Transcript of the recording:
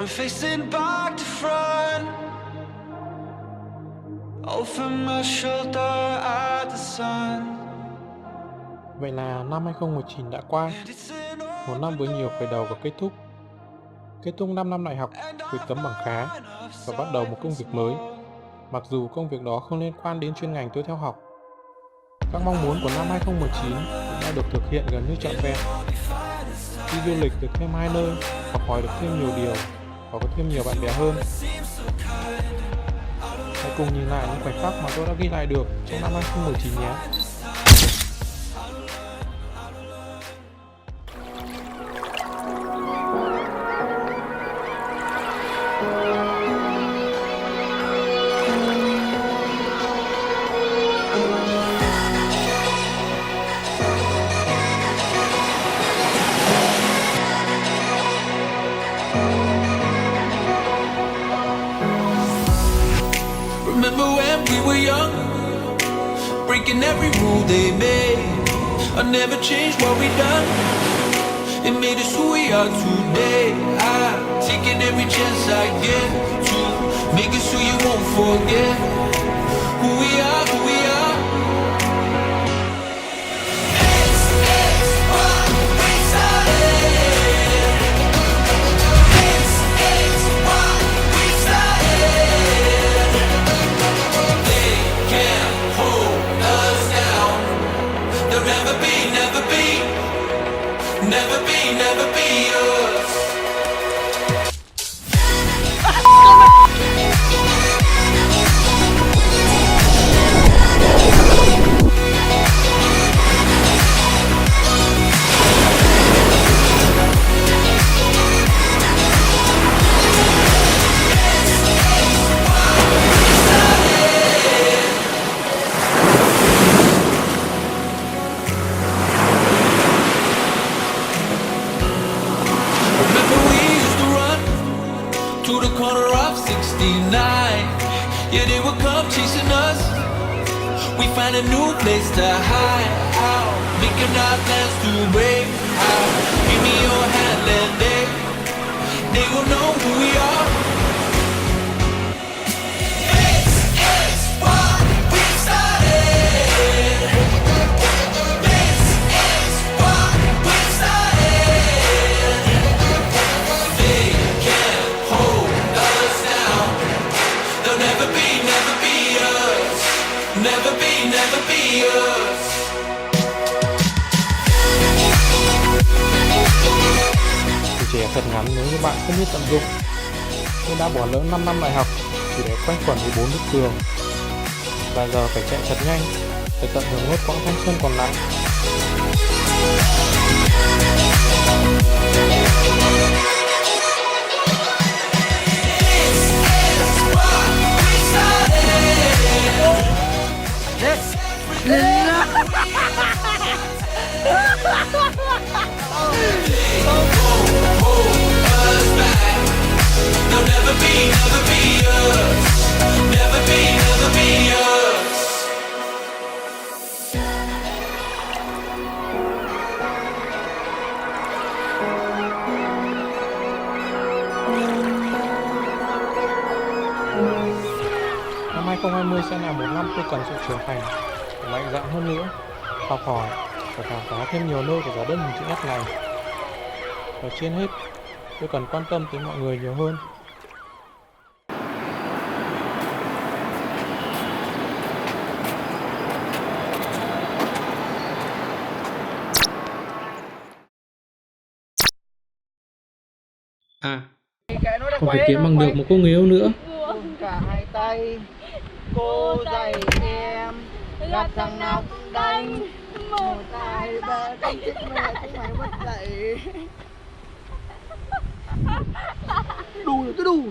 We're facing back to front. Over my shoulder at the sun. Vậy là năm 2019 đã qua, một năm với nhiều khởi đầu và kết thúc. Kết thúc 5 năm đại học với tấm bằng khá và bắt đầu một công việc mới, mặc dù công việc đó không liên quan đến chuyên ngành tôi theo học. Các mong muốn của năm 2019 đã được thực hiện gần như trọn vẹn. Đi du lịch được thêm 2 nơi, học hỏi được thêm nhiều điều và có thêm nhiều bạn bè hơn. Hãy cùng nhìn lại những khoảnh khắc mà tôi đã ghi lại được trong năm 2019 nhé. Remember when we were young, breaking every rule they made. I never changed what we done. It made us who we are today. I'm taking every chance I get to make us who you won't forget. Who we are, who we are. Never be yours. To the corner of 69. Yeah, they would come chasing us. We find a new place to hide out, making our plans to break out. Give me your hand and they will know who we are. This is what we started. This is what we started. They can't hold us down. They'll never be us. Never be us. Tuổi trẻ thật ngắn nếu như bạn không biết tận dụng. Tôi đã bỏ lỡ 5 năm đại học chỉ để quanh quẩn với 4 bức tường. Và giờ phải chạy thật nhanh để tận hưởng nốt quãng thanh xuân còn lại. They'll never be us. Never be us. Năm 2020 sẽ là một năm tôi cần sự trưởng thành, mạnh dạn hơn nữa, học hỏi và khám phá thêm nhiều nơi của trái đất hình chữ S này. Và trên hết, tôi cần quan tâm tới mọi người nhiều hơn. Không thể kiếm bằng được một cô người yêu nữa. Dùng cả hai tay, cô dạy em gạt thằng nào cũng đánh. 1, 2, 3 đánh chết mẹ chúng mày mất dạy. Đù rồi, tôi đù.